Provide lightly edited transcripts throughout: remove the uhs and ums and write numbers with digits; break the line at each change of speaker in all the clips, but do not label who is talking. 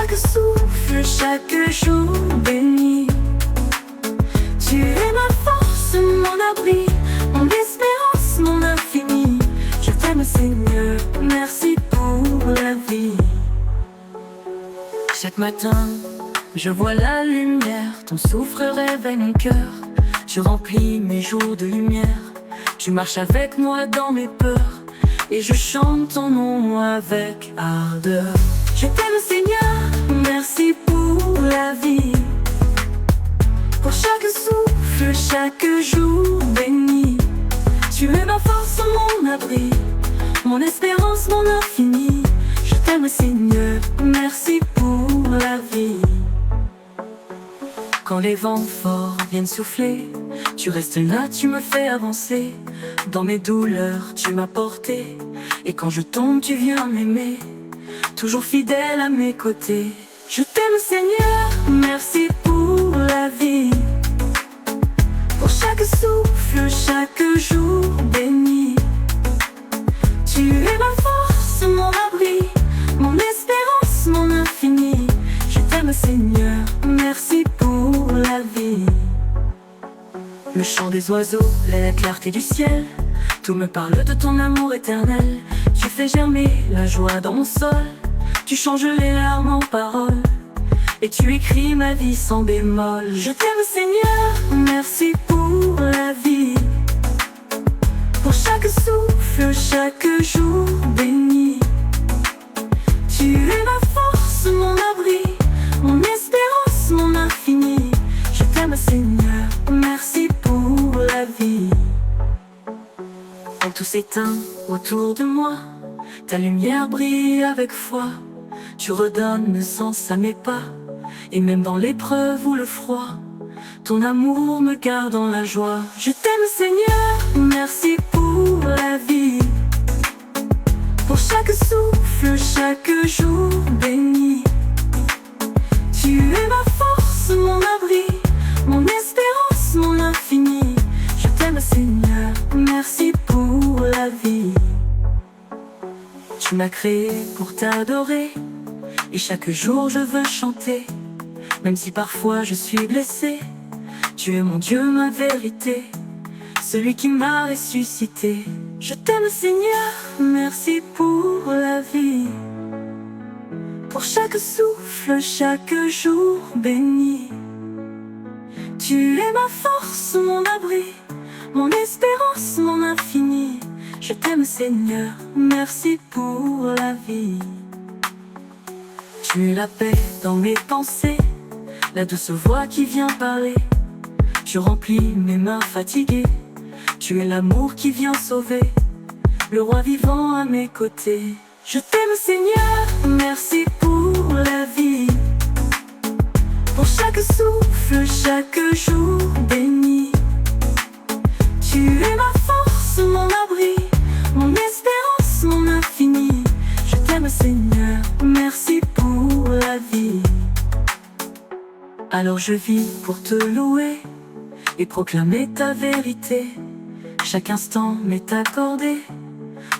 chaque souffle, chaque jour béni. Tu es ma force, mon abri, mon espérance, mon infini. Je t'aime Seigneur, merci pour la vie. Chaque matin, je vois la lumière, ton souffle réveille mon cœur. Tu remplis mes jours de lumière, tu marches avec moi dans mes peurs. Et je chante ton nom avec ardeur. Je t'aime Seigneur, merci pour la vie. Pour chaque souffle, chaque jour béni. Tu es ma force, mon abri, mon espérance, mon infini. Je t'aime Seigneur, merci pour la vie. Quand les vents forts viennent souffler, tu restes là, tu me fais avancer. Dans mes douleurs, tu m'as porté. Et quand je tombe, tu viens m'aimer. Toujours fidèle à mes côtés. Je t'aime Seigneur, merci pour la vie. Pour chaque souffle, chaque jour béni. Tu es ma force, mon abri, mon espérance, mon infini. Je t'aime Seigneur, merci pour la vie. Le chant des oiseaux, la clarté du ciel, tout me parle de ton amour éternel. Tu fais germer la joie dans mon sol, tu changes les larmes en paroles, et tu écris ma vie sans bémol. Je t'aime Seigneur, merci pour la vie. Pour chaque souffle, chaque jour béni. Tu es ma force, mon abri, mon espérance, mon infini. Je t'aime Seigneur, merci pour la vie. Quand tout s'éteint autour de moi, ta lumière brille avec foi. Tu redonnes sens à mes pas, et même dans l'épreuve ou le froid, ton amour me garde dans la joie. Je t'aime Seigneur, merci pour la vie. Pour chaque souffle, chaque jour béni. Tu es ma force, mon abri, mon espérance, mon infini. Je t'aime Seigneur, merci pour la vie. Tu m'as créé pour t'adorer, et chaque jour je veux chanter. Même si parfois je suis blessé, tu es mon Dieu, ma vérité, celui qui m'a ressuscité. Je t'aime Seigneur, merci pour la vie. Pour chaque souffle, chaque jour béni. Tu es ma force, mon abri, mon espérance, mon infini. Je t'aime Seigneur, merci pour la vie. Tu es la paix dans mes pensées, la douce voix qui vient parler. Tu remplis mes mains fatiguées, tu es l'amour qui vient sauver, le roi vivant à mes côtés. Je t'aime Seigneur, merci pour la vie. Pour chaque souffle, chaque jour béni. Tu es ma force, mon abri, mon espérance, mon infini. Je t'aime Seigneur, merci pour la vie. Alors je vis pour te louer et proclamer ta vérité. Chaque instant m'est accordé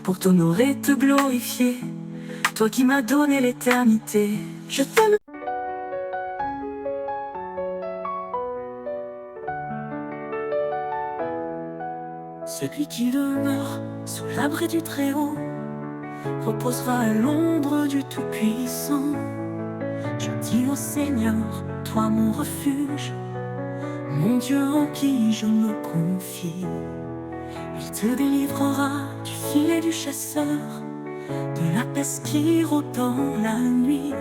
pour t'honorer, te glorifier, toi qui m'as donné l'éternité. Je t'aime. Celui qui demeure sous l'abri du Très-Haut reposera à l'ombre du Tout-Puissant. Je dis au Seigneur, toi mon refuge, mon Dieu en qui je me confie. Il te délivrera du filet du chasseur, de la peste qui rôde dans la nuit.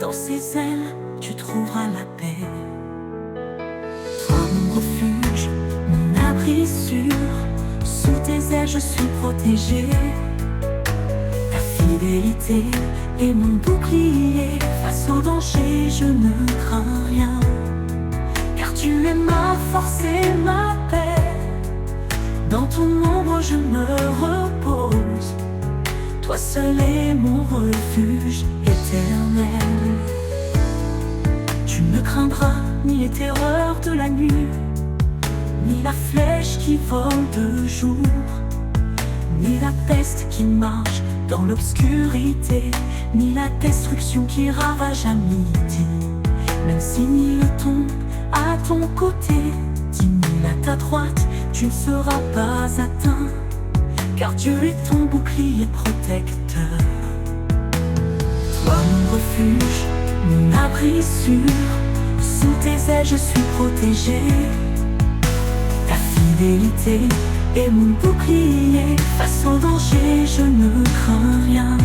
Dans ses ailes, tu trouveras la paix. Toi mon refuge, mon abri sûr, sous tes ailes je suis protégé. Ta fidélité est mon bouclier, face au danger je ne crains rien. Car tu es ma force et ma paix, dans ton ombre je me repose. Toi seul est mon refuge éternel. Tu ne craindras ni les terreurs de la nuit, ni la flèche qui vole de jour, ni la peste qui marche dans l'obscurité, ni la destruction qui ravage à midi. Même si mille tombent à ton côté, 10 000 à ta droite, tu ne seras pas atteint, car Dieu est ton bouclier protecteur. Toi mon refuge, mon abri sûr, sous tes ailes je suis protégé. Ta fidélité est mon bouclier, face au danger je ne crains rien,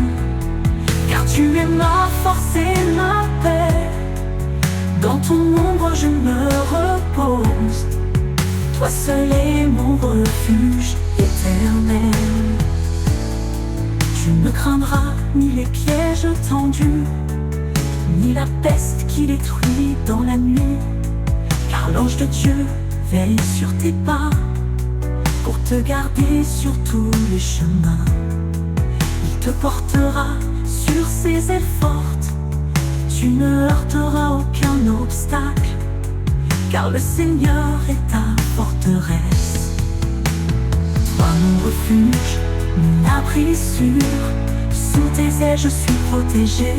car tu es ma force et ma paix. Dans ton ombre je me repose, toi seul est mon refuge éternel. Tu ne craindras ni les pièges tendus, ni la peste qui détruit dans la nuit, car l'ange de Dieu veille sur tes pas, pour te garder sur tous les chemins. Il te portera sur ses ailes fortes, tu ne heurteras aucun obstacle, car le Seigneur est ta forteresse. Toi mon refuge, mon abri sûr, sous tes ailes je suis protégé.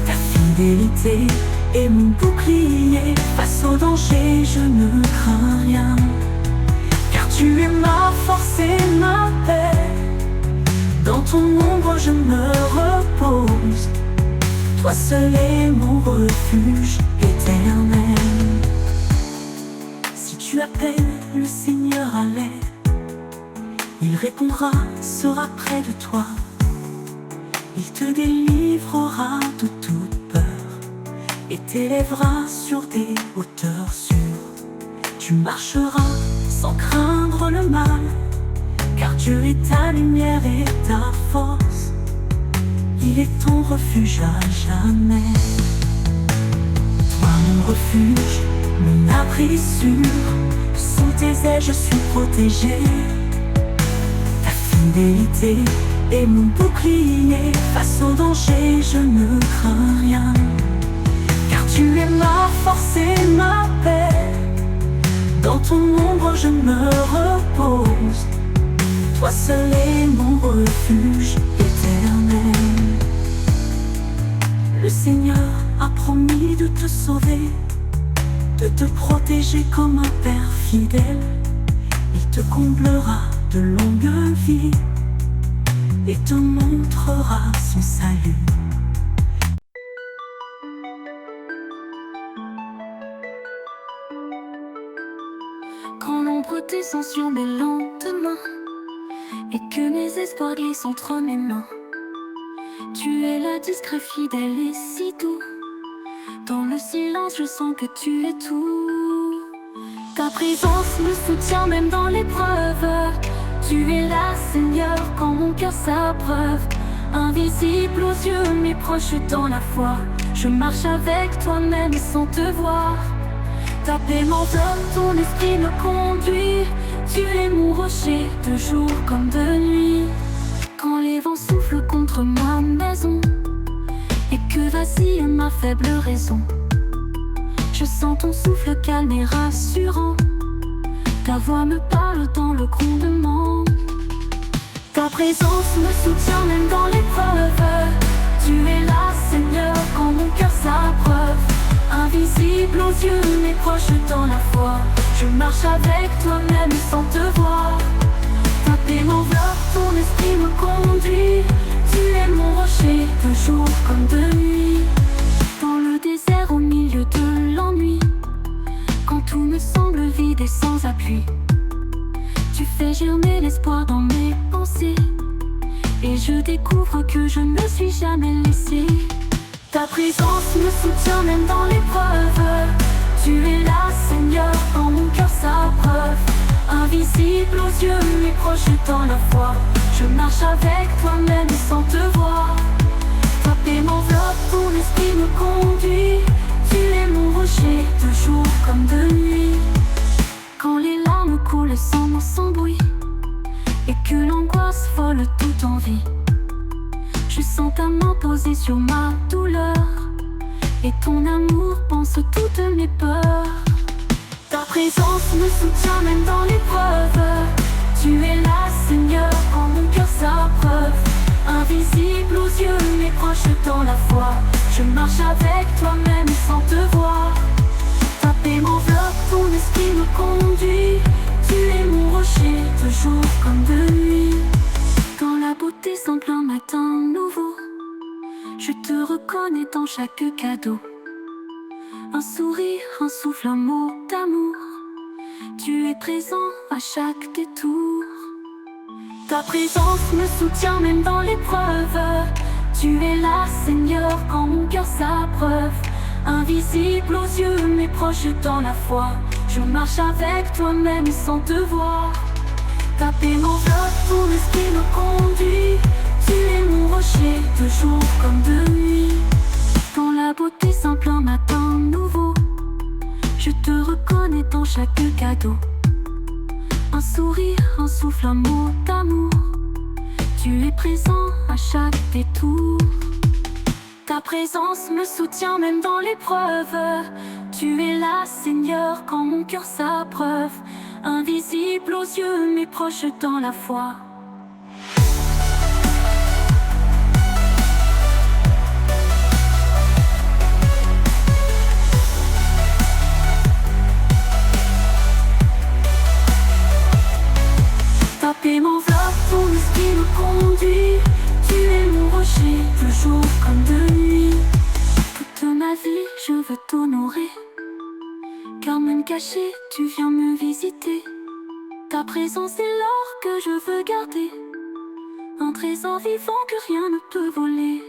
Ta fidélité est mon bouclier, face au danger je ne crains rien, car tu es ma force et ma paix. Dans ton ombre je me repose, toi seul est mon refuge éternel. Si tu appelles le Seigneur à l'aide, il répondra, sera près de toi. Il te délivrera de toute peur et t'élèvera sur des hauteurs sûres. Tu marcheras sans craindre le mal, car Dieu est ta lumière et ta force. Il est ton refuge à jamais. Toi mon refuge, mon abri sûr, sous tes ailes je suis protégé. Ta fidélité est mon bouclier, face au danger je ne crains rien, car tu es ma force et ma paix. Dans ton ombre je me repose, toi seul est mon refuge éternel. Le Seigneur a promis de te sauver, de te protéger comme un Père fidèle. Il te comblera de longue vie et te montrera son salut. Quand l'ombre descend sur mes lendemains et que mes espoirs glissent entre mes mains, tu es là discret, fidèle et si doux. Dans le silence je sens que tu es tout. Ta présence me soutient même dans l'épreuve. Tu es là Seigneur quand mon cœur s'abreuve. Invisible aux yeux mais proche dans la foi, je marche avec toi même sans te voir. Ta paix m'enveloppe, ton esprit me conduit. Tu es mon rocher de jour comme de nuit. Quand les vents soufflent contre ma maison et que vacille ma faible raison, je sens ton souffle calme et rassurant. Ta voix me parle dans le grondement. Ta présence me soutient même dans l'épreuve. Tu es là Seigneur quand mon cœur s'abreuve. Invisible aux yeux mais proche dans la foi, je marche avec toi même sans te voir. Ta paix m'enveloppe, ton esprit me conduit. Tu es mon rocher de jour comme de nuit. Dans le désert au milieu de l'ennui, quand tout me semble vide et sans appui, tu fais germer l'espoir dans mes pensées, et je découvre que je ne suis jamais laissé. Ta présence me soutient même dans l'épreuve. Tu es là Seigneur quand mon cœur s'abreuve. Invisible aux yeux mais proche dans la foi, je marche avec toi même sans te voir. Ta paix m'enveloppe, ton esprit me conduit. Tu es mon rocher de jour comme de nuit. Quand les larmes coulent sans bruit et que l'angoisse vole tout en vie, je sens ta main posée sur ma douleur et ton amour pense toutes mes peurs. Ta présence me soutient même dans l'épreuve. Tu Tu es là, Seigneur, quand mon cœur s'abreuve. Invisible aux yeux, mais proche dans la foi. Je marche avec toi-même sans te voir. Ta paix m'enveloppe, ton esprit me conduit. Tu es mon rocher, de jour comme de nuit. Dans la beauté semble un matin nouveau. Je te reconnais dans chaque cadeau. Un sourire, un souffle, un mot d'amour. Tu es présent à chaque détour. Ta présence me soutient même dans l'épreuve. Tu es là, Seigneur, quand mon cœur s'abreuve. Invisible aux yeux, mais proche dans la foi. Je marche avec toi-même sans te voir. Ta paix m'enveloppe, ton esprit me conduit. Tu es mon rocher, de jour comme de nuit. Dans la beauté simple, un matin nouveau. Je te reconnais dans chaque cadeau. Un sourire, un souffle, un mot d'amour. Tu es présent à chaque détour. Ta présence me soutient même dans l'épreuve. Tu es là, Seigneur, quand mon cœur s'abreuve. Invisible aux yeux, mais proche dans la foi. Ta paix m'enveloppe, ton esprit me conduit. Tu es mon rocher, de jour comme de nuit. Toute ma vie, je veux t'honorer. Car même caché, tu viens me visiter. Ta présence est l'or que je veux garder. Un trésor vivant que rien ne peut voler.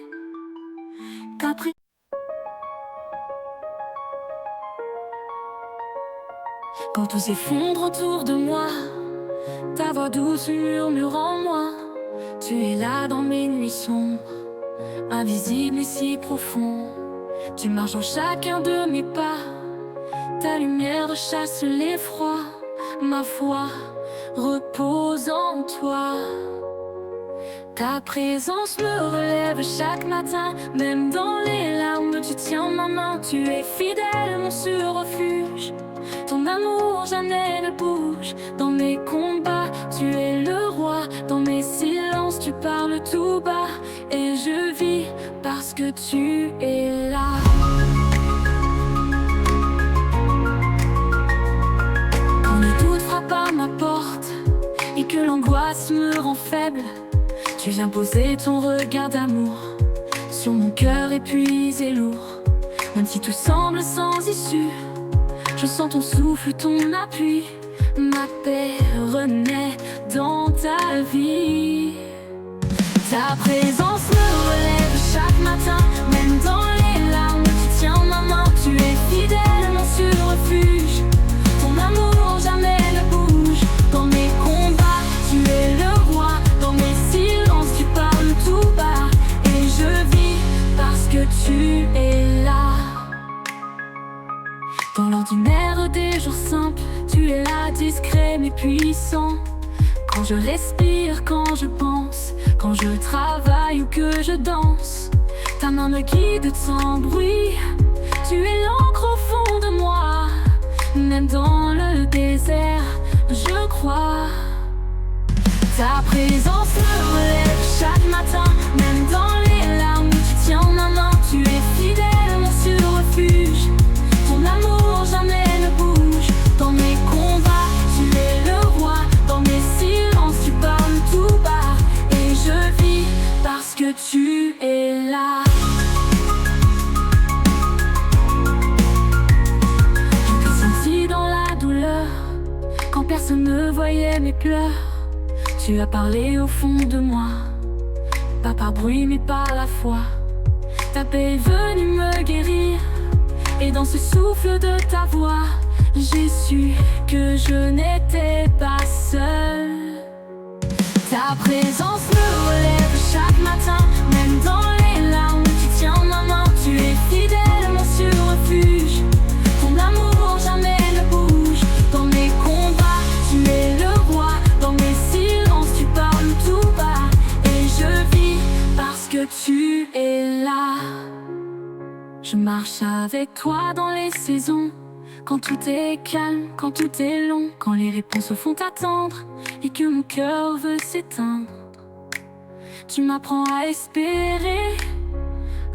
Quand tout s'effondre autour de moi, ta voix douce murmure en moi. Tu es là dans mes nuits sombres, invisible et si profond. Tu marches dans chacun de mes pas. Ta lumière chasse l'effroi. Ma foi repose en toi. Ta présence me relève chaque matin. Même dans les larmes, tu tiens ma main. Tu es fidèle, mon sûr refuge. Ton amour jamais ne bouge. Dans mes combats, tu es le roi. Dans mes silences, tu parles tout bas. Et je vis parce que tu es là. Quand le doute frappe à ma porte et que l'angoisse me rend faible, tu viens poser ton regard d'amour sur mon cœur épuisé lourd. Même si tout semble sans issue, je sens ton souffle, ton appui. Ma paix renaît dans ta vie. Ta présence me relève chaque matin. Même dans les larmes, tu tiens ma main. Tu es fidèle, mon sûr refuge. Ton amour jamais ne bouge. Dans mes combats, tu es le roi. Dans mes silences, tu parles tout bas. Et je vis parce que tu es là. Dans l'ordinaire des jours simples, tu es là, discret mais puissant. Quand je respire, quand je pense, quand je travaille ou que je danse, ta main me guide sans bruit. Tu es l'encre au fond de moi. Même dans le désert, je crois. Ta présence me relève chaque matin. Même dans les larmes, tu tiens ma main. Tu es fidèle, mon sûr refuge. Ton amour jamais ne bouge. Dans mes combats, tu es le roi. Dans mes silences, tu parles tout bas. Et je vis parce que tu es là. Je t'ai senti dans la douleur, quand personne ne voyait mes pleurs. Tu as parlé au fond de moi, pas par bruit mais par la foi. Ta paix est venue me guérir. Et dans ce souffle de ta voix, j'ai su que je n'étais pas seul. Ta présence me relève chaque matin. Même dans les larmes, tu tiens ma main. Tu es fidèle, mon sûr refuge. Ton amour jamais ne bouge. Dans mes combats, tu es le roi. Dans mes silences, tu parles tout bas. Et je vis parce que tu es là. Je marche avec toi dans les saisons, Quand tout est calme, quand tout est long, quand les réponses font attendre et que mon cœur veut s'éteindre, tu m'apprends à espérer,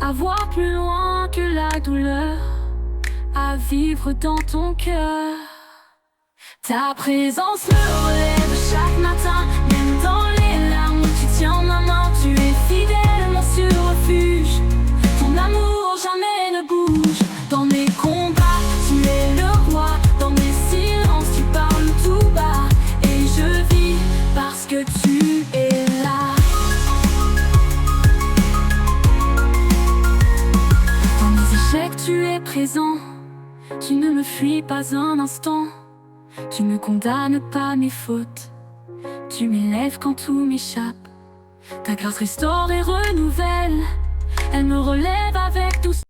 à voir plus loin que la douleur, à vivre dans ton cœur. Ta présence me relève chaque matin, même dans les larmes, tu tiens ma main, tu es fidèle, mon sûr refuge. Ton amour jamais ne bouge. Dans mes combats, tu es le roi. Dans mes silences, tu parles tout bas. Et je vis parce que tu es là. Dans mes échecs, tu es présent. Tu ne me fuis pas un instant. Tu ne condamnes pas mes fautes. Tu m'élèves quand tout m'échappe. Ta grâce restaure et renouvelle. Elle me relève avec douceur.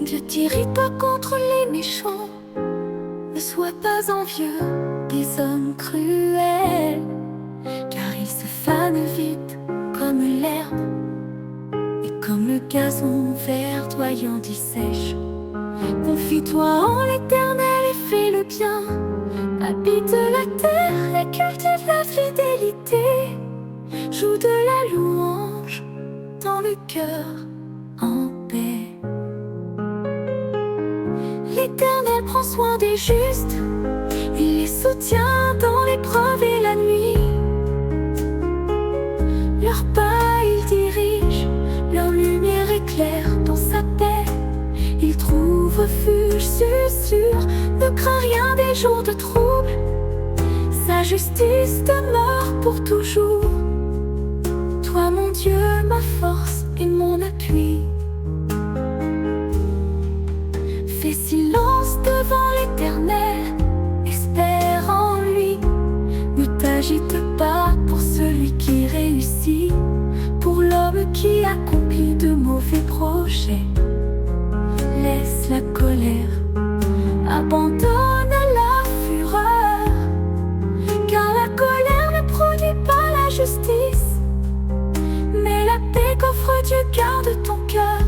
Ne t'irrite pas contre les méchants. Ne sois pas envieux des hommes cruels, car ils se fanent vite comme l'herbe. Comme le gazon verdoyant dissèche. Confie-toi en l'Éternel et fais le bien. Habite la terre et cultive la fidélité. Joue de la louange dans le cœur en paix. L'Éternel prend soin des justes. Il les soutient dans l'épreuve et la nuit. Leur pas il dirige, leur lumière éclaire dans sa paix. Il trouve refuge sûr, ne craint rien des jours de trouble. Sa justice demeure pour toujours. Toi mon Dieu, ma force et mon appui. Fais silence devant l'Éternel, espère en lui. Ne t'agite pas pour celui qui réussit, pour l'homme qui accomplit de mauvais projets. Laisse la colère, abandonne la fureur, car la colère ne produit pas la justice. Mais la paix qu'offre Dieu garde ton cœur.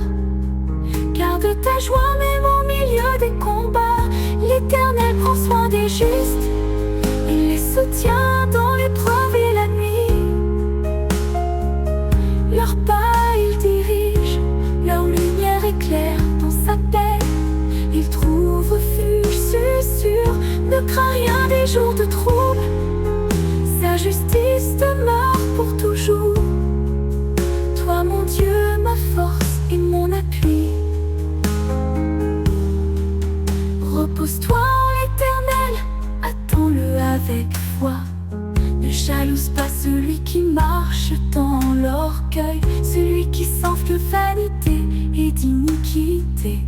Garde ta joie même au milieu des combats. L'Éternel prend soin des justes. Il les soutient dans l'épreuve et la nuit. Leur pas il dirige, leur lumière éclaire dans sa paix. Il trouve refuge sûr, ne craint rien des jours de trouble. Sa justice demeure pour toujours. Toi mon Dieu, ma force et mon appui. Repose-toi en l'Éternel, attends-le avec foi. Ne jalouse pas celui qui marche dans l'orgueil, celui qui s'enfle de vanité et d'iniquité.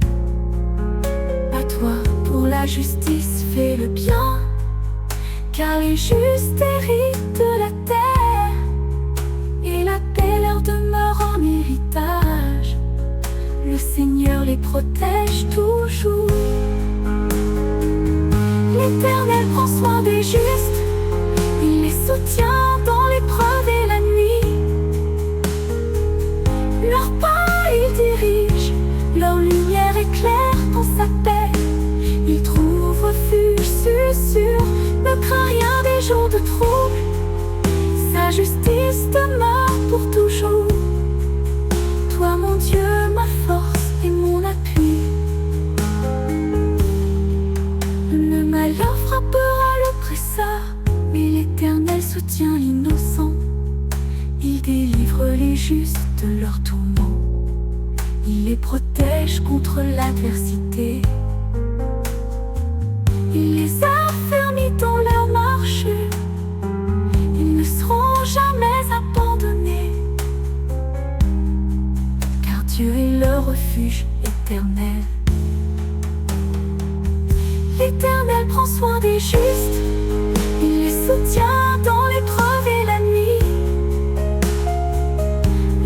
À toi pour la justice, fais le bien, car les justes héritent de la terre, et la paix leur demeure en héritage. Le Seigneur les protège toujours. L'Éternel prend soin des justes. Il les soutient dans l'épreuve et la nuit. Leur pas il dirige, leur lumière éclaire dans sa paix. Il trouve refuge sûr, ne craint rien des jours de trouble. Sa justice demeure pour toujours. Toi mon Dieu, ma force et mon appui. Le malheur frappera l'oppresseur, mais l'Éternel soutient l'innocent. Il délivre les justes de leurs tourments. Il les protège contre l'adversité. Il les affermit dans leur marche. Ils ne seront jamais abandonnés, car Dieu est leur refuge éternel. L'Éternel prend soin des justes. Il les soutient dans l'épreuve et la nuit.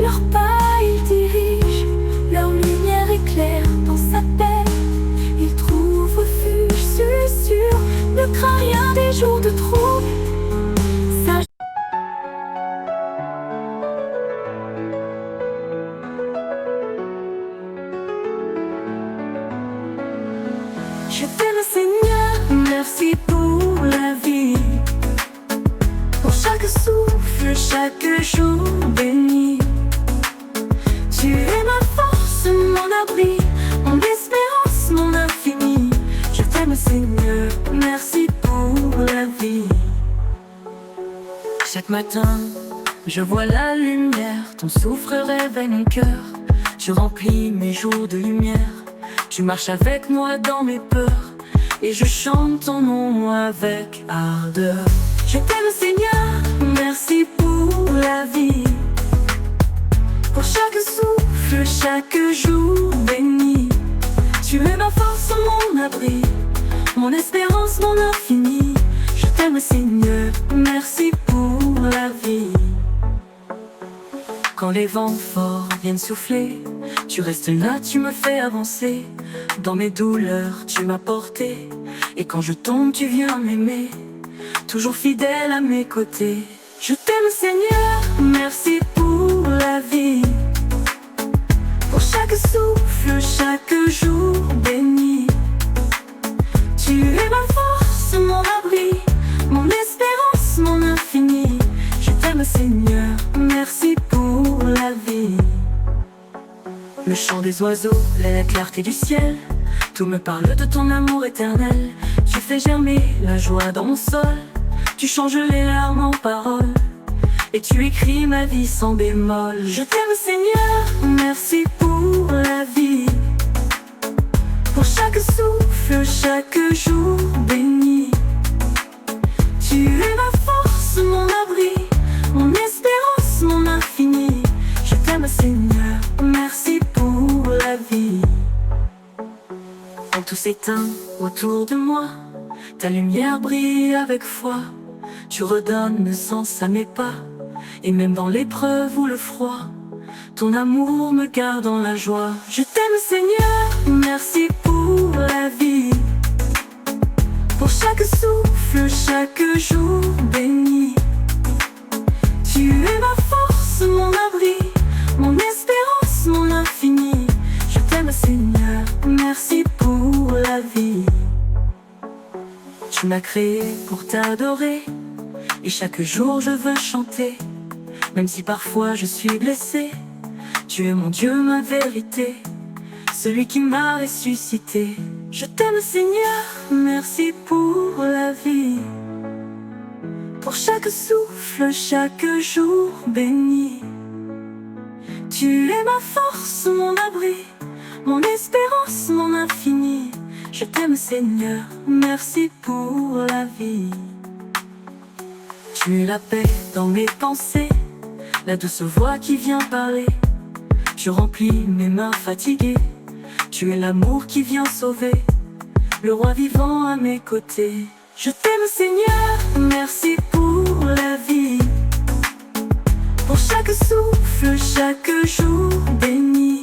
Leur pas il dirige, leur lumière éclaire dans sa paix. Il trouve refuge sûr, ne craint rien des jours de trouble. chaque jour béni. Tu es ma force, mon abri, mon espérance, mon infini. Je t'aime Seigneur, merci pour la vie. Chaque matin, je vois la lumière, ton souffle réveille mon cœur. Je remplis mes jours de lumière, tu marches avec moi dans mes peurs, et je chante ton nom avec ardeur. Je t'aime Seigneur, merci pour la vie, pour chaque souffle, chaque jour béni. Tu es ma force, mon abri, mon espérance, mon infini. Je t'aime Seigneur, merci pour la vie. Quand les vents forts viennent souffler, tu restes là, tu me fais avancer. Dans mes douleurs, tu m'as porté, et quand je tombe, tu viens m'aimer, toujours fidèle à mes côtés. Je t'aime Seigneur, merci pour la vie, pour chaque souffle, chaque jour béni. Tu es ma force, mon abri, mon espérance, mon infini. Je t'aime Seigneur, merci pour la vie. Le chant des oiseaux, la clarté du ciel, tout me parle de ton amour éternel. Tu fais germer la joie dans mon sol, tu changes les larmes en paroles, et tu écris ma vie sans bémol. Je t'aime Seigneur, merci pour la vie, pour chaque souffle, chaque jour béni. Tu es ma force, mon abri, mon espérance, mon infini. Je t'aime Seigneur, merci pour la vie. Quand tout s'éteint autour de moi, ta lumière brille avec foi. Tu redonnes sens à mes pas, et même dans l'épreuve ou le froid, ton amour me garde dans la joie. Je t'aime Seigneur, merci pour la vie, pour chaque souffle, chaque jour béni. Tu es ma force, mon abri, mon espérance, mon infini. Je t'aime Seigneur, merci pour la vie. Tu m'as créé pour t'adorer, et chaque jour je veux chanter. Même si parfois je suis blessé, tu es mon Dieu, ma vérité, celui qui m'a ressuscité. Je t'aime Seigneur, merci pour la vie, pour chaque souffle, chaque jour béni. Tu es ma force, mon abri, mon espérance, mon infini. Je t'aime Seigneur, merci pour la vie. Tu es la paix dans mes pensées, la douce voix qui vient parler. Je remplis mes mains fatiguées, tu es l'amour qui vient sauver, le roi vivant à mes côtés. Je t'aime Seigneur, merci pour la vie, pour chaque souffle, chaque jour béni.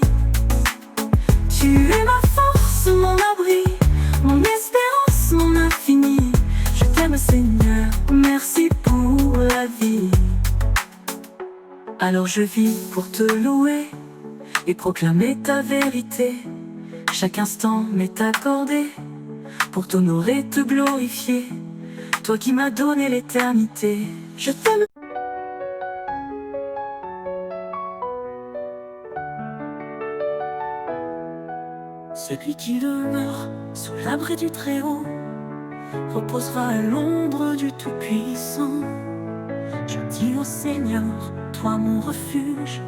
Tu es ma force, mon abri, mon espérance, mon infini. Je t'aime Seigneur, merci pour la vie. Alors je vis pour te louer et proclamer ta vérité. Chaque instant m'est accordé pour t'honorer, te glorifier, toi qui m'as donné l'éternité. Je t'aime. Celui qui demeure sous l'abri du Très-Haut reposera à l'ombre du Tout-Puissant. Je dis au Seigneur, toi mon refuge,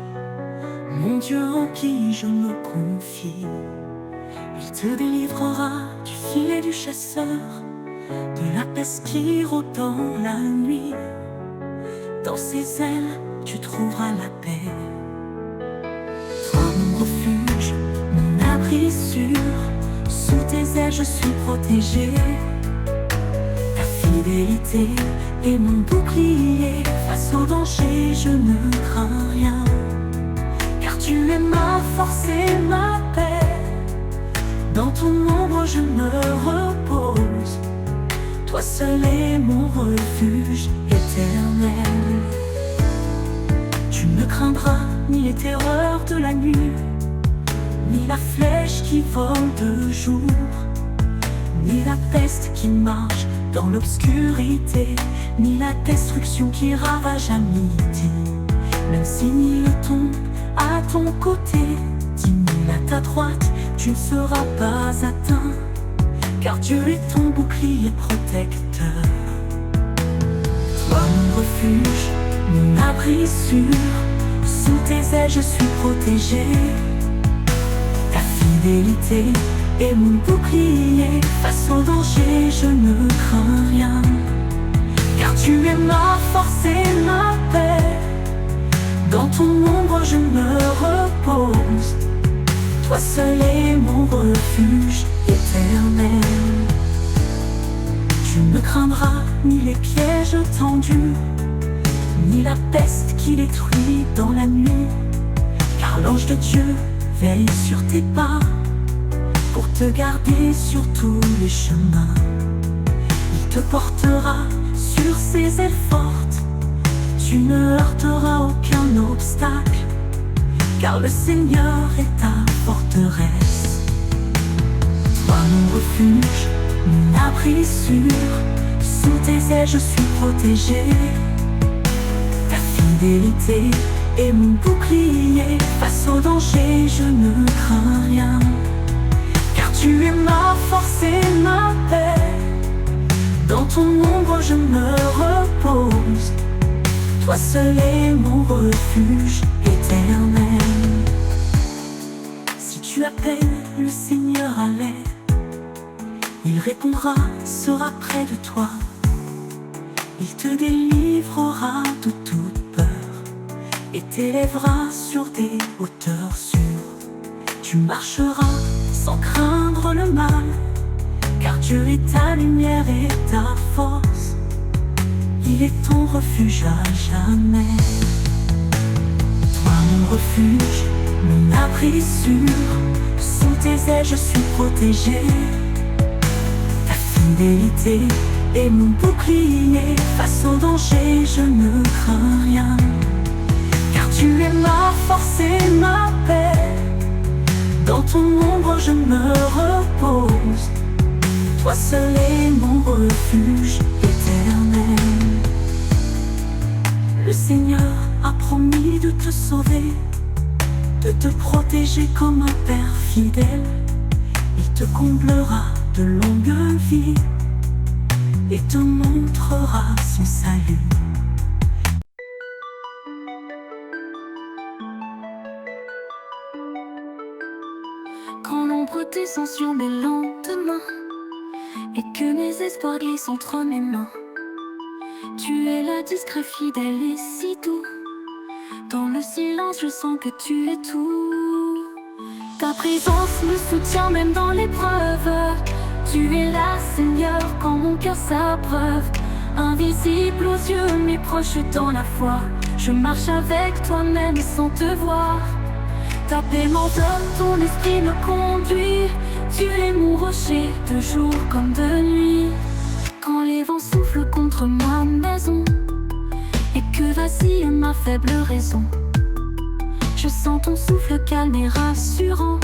mon Dieu en qui je me confie. Il te délivrera du filet du chasseur, de la peste qui rôde dans la nuit. Dans ses ailes, tu trouveras la paix. Toi mon refuge, mon abri sûr, sous tes ailes je suis protégé. Ta fidélité est mon bouclier, face au danger je ne crains rien. Car tu es ma force et ma paix, dans ton ombre je me repose. Toi seul est mon refuge éternel. Tu ne craindras ni les terreurs de la nuit, ni la flèche qui vole de jour, ni la peste qui marche dans l'obscurité. ni la destruction qui ravage à midi. Même si mille tombent à ton côté, 10 000 à ta droite, tu ne seras pas atteint, car Dieu est ton bouclier protecteur. Toi mon refuge, mon abri sûr, sous tes ailes je suis protégé. Ta fidélité est mon bouclier, face au danger je ne crains rien, car tu es ma force et ma paix. Dans ton ombre je me repose, toi seul est mon refuge éternel. Tu ne craindras ni les pièges tendus, ni la peste qui détruit dans la nuit, car l'ange de Dieu veille sur tes pas, pour te garder sur tous les chemins. Il te portera sur ses ailes fortes, tu ne heurteras aucun obstacle, car le Seigneur est ta forteresse. Toi mon refuge, mon abri sûr, sous tes ailes je suis protégé. Ta fidélité est mon bouclier, face au danger je ne crains rien, car tu es ma force et ma paix. Dans ton ombre je me repose, toi seul est mon refuge éternel. Si tu appelles le Seigneur à l'aide, il répondra, sera près de toi. Il te délivrera de toute peur et t'élèvera sur des hauteurs sûres. Tu marcheras sans craindre le mal, car Dieu est ta lumière et ta force. Il est ton refuge à jamais. Toi mon refuge, mon abri sûr, sous tes ailes je suis protégé. Ta fidélité est mon bouclier, face au danger je ne crains rien, car tu es ma force et ma paix. Dans ton ombre je me repose, toi seul est mon refuge éternel. Le Seigneur a promis de te sauver, de te protéger comme un père fidèle. Il te comblera de longues vies et te montrera son salut. Quand l'ombre descend sur mes lendemains et que mes espoirs glissent entre mes mains, tu es là discret, fidèle et si doux. Dans le silence je sens que tu es tout. Ta présence me soutient même dans l'épreuve. Tu es là Seigneur quand mon cœur s'abreuve. Invisible aux yeux mais proche dans la foi, je marche avec toi même sans te voir. Ta paix m'enveloppe, ton esprit me conduit. Tu es mon rocher de jour comme de nuit. Quand les vents soufflent contre ma maison et que vacille ma faible raison, je sens ton souffle calme et rassurant.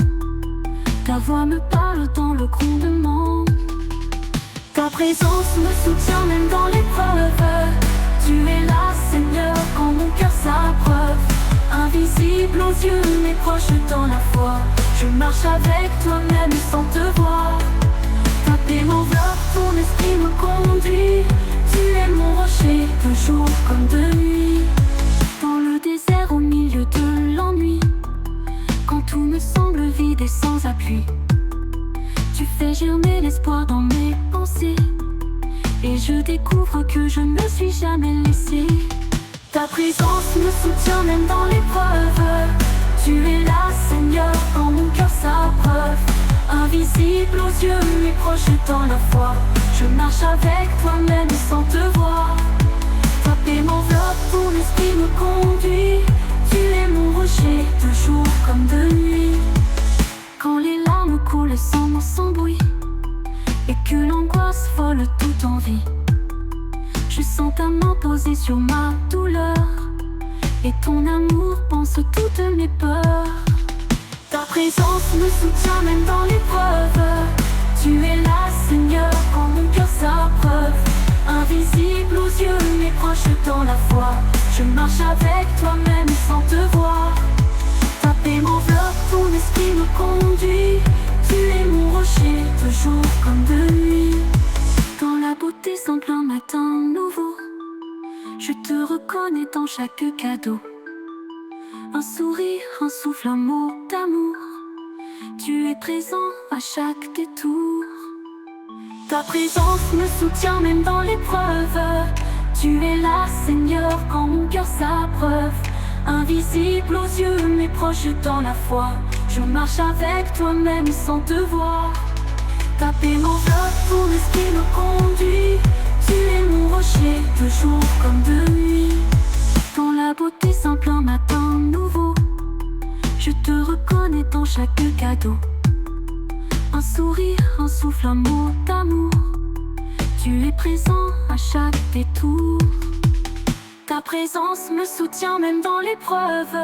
Ta voix me parle dans le grondement. Ta présence me soutient même dans l'épreuve. Tu es là Seigneur quand mon cœur s'abreuve. Invisible aux yeux mais proche dans la foi, je marche avec toi même sans te voir. Ta paix m'enveloppe, ton esprit me conduit. Tu es mon rocher de jour comme de nuit. Dans le désert au milieu de l'ennui, quand tout me semble vide et sans appui, tu fais germer l'espoir dans mes pensées, et je découvre que je ne suis jamais laissé. Ta présence me soutient même dans l'épreuve. Tu es là Seigneur quand mon cœur s'abreuve. Invisible aux yeux mais proche dans la foi, je marche avec toi même sans te voir. Ta paix m'enveloppe, ton esprit me conduit. Tu es mon rocher de jour comme de nuit. Quand les larmes coulent sans bruit et que l'angoisse vole toute envie, je sens ta main posée sur ma douleur et ton amour pense toutes mes peurs. Ta présence me soutient même dans l'épreuve. Tu es là Seigneur quand mon cœur s'abreuve. Invisible aux yeux, mais proche dans la foi. Je marche avec toi même sans te voir. Taper m'enveloppe, ton esprit me conduit. Tu es mon rocher, de jour comme de nuit. Dans la beauté semble un matin nouveau. Je te reconnais dans chaque cadeau. Un sourire, un souffle, un mot d'amour. Tu es présent à chaque détour. Ta présence me soutient même dans l'épreuve. Tu es là, Seigneur, quand mon cœur s'abreuve. Invisible aux yeux, mais proche dans la foi. Je marche avec toi même sans te voir. Ta paix m'enveloppe, ton esprit me conduit. Tu es mon rocher, de jour comme de nuit. Dans la beauté simple, un matin nouveau. Je te reconnais dans chaque cadeau. Un sourire, un souffle, un mot d'amour. Tu es présent à chaque détour. Ta présence me soutient même dans l'épreuve.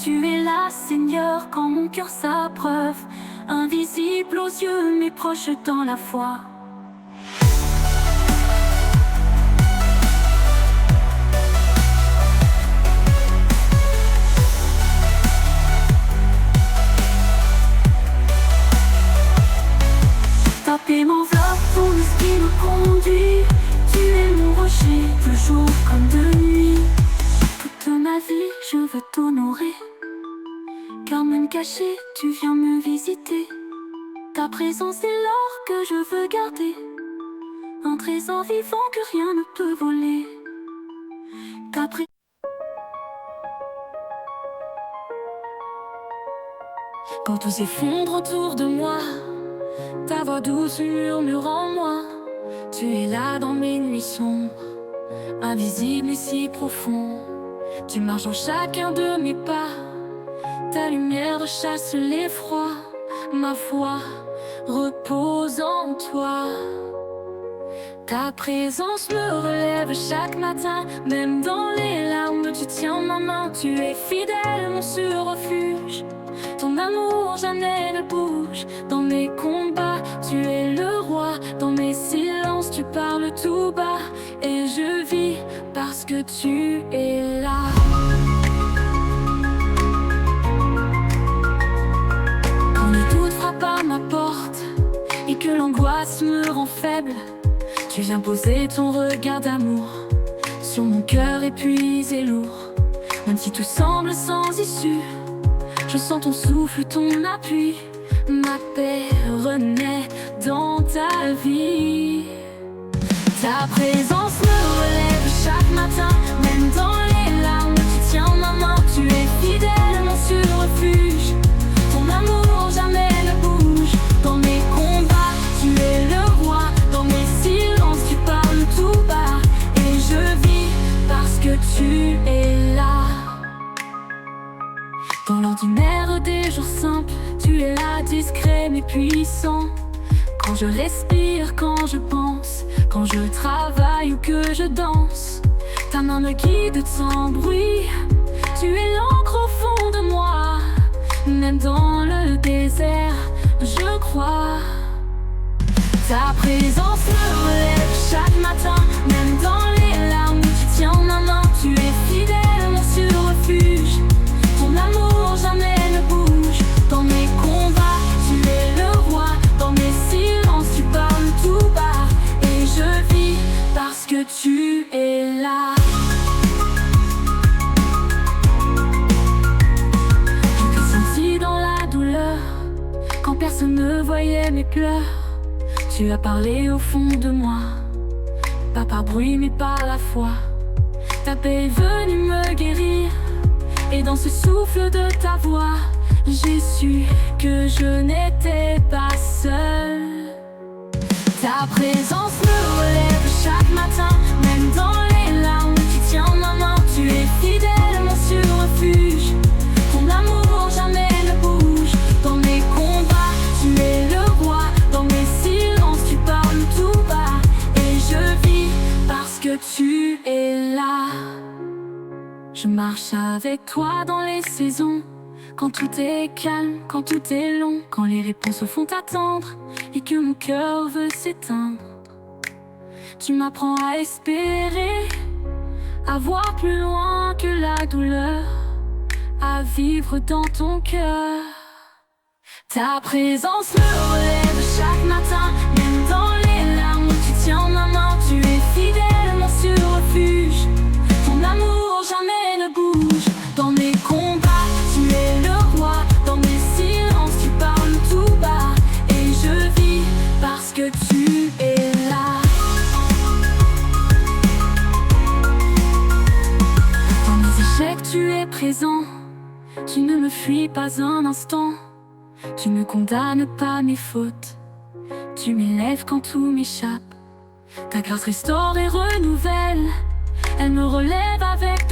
Tu es là, Seigneur, quand mon cœur s'abreuve. Invisible aux yeux, mais proche dans la foi. Ta paix m'enveloppe, ton esprit me conduit. Tu es mon rocher, de jour comme de nuit. Toute ma vie, je veux t'honorer. Car même caché, tu viens me visiter. Ta présence est l'or que je veux garder. Un trésor vivant que rien ne peut voler. Ta pré- Quand tout s'effondre autour de moi, ta voix douce murmure en moi. Tu es là dans mes nuits sombres, invisible et si profond. Tu marches dans chacun de mes pas. Ta lumière chasse l'effroi. Ma foi repose en toi. Ta présence me relève chaque matin. Même dans les larmes, tu tiens ma main. Tu es fidèle, mon sûr refuge. Ton amour jamais ne bouge. Dans mes combats, tu es le roi. Dans mes silences, tu parles tout bas. Et je vis parce que tu es là. Quand le doute frappe à ma porte et que l'angoisse me rend faible, tu viens poser ton regard d'amour sur mon cœur épuisé lourd. Même si tout semble sans issue, je sens ton souffle, ton appui. Ma paix renaît dans ta vie. Ta présence me relève chaque matin. Même dans les larmes, tu tiens ma main. Tu es fidèle, mon sûr refuge. Ton amour jamais ne bouge. Dans mes combats, tu es le roi. Dans mes silences, tu parles tout bas. Et je vis parce que tu es là. Dans l'ordinaire des jours simples, tu es là, discret mais puissant. Quand je respire, quand je pense, quand je travaille ou que je danse, ta main me guide sans bruit. Tu es l'encre au fond de moi. Même dans le désert, je crois. Ta présence me relève chaque matin. Même dans les larmes, tu tiens ma main. Tu es fidèle, mon sûr refuge. Ton amour jamais ne bouge. Dans mes combats, tu es le roi. Dans mes silences, tu parles tout bas. Et je vis parce que tu es là. Je t'ai senti dans la douleur, quand personne ne voyait mes pleurs. Tu as parlé au fond de moi, pas par bruit mais par la foi. Ta paix est venue me guérir, et dans ce souffle de ta voix, j'ai su que je n'étais pas seul. Ta présence me relève chaque matin. Même dans les larmes, tu tiens ma main. Tu es fidèle, mon sûr refuge. Ton amour jamais ne bouge. Dans mes combats, tu es le roi. Dans mes silences, tu parles tout bas. Et je vis parce que tu es là. Je marche avec toi dans les saisons, quand tout est calme, quand tout est long, quand les réponses font attendre et que mon cœur veut s'éteindre. Tu m'apprends à espérer, à voir plus loin que la douleur, à vivre dans ton cœur. Ta présence me relève chaque matin, même dans les larmes, tu tiens ma main. Tu es fidèle, mon sûr refuge, ton amour jamais ne bouge. Dans mes combats, tu es le roi, dans mes silences, tu parles tout bas. Et je vis parce que tu es là. Dans mes échecs, tu es présent, tu ne me fuis pas un instant. Tu ne condamnes pas mes fautes, tu m'élèves quand tout m'échappe. Ta grâce restaure et renouvelle, elle me relève avec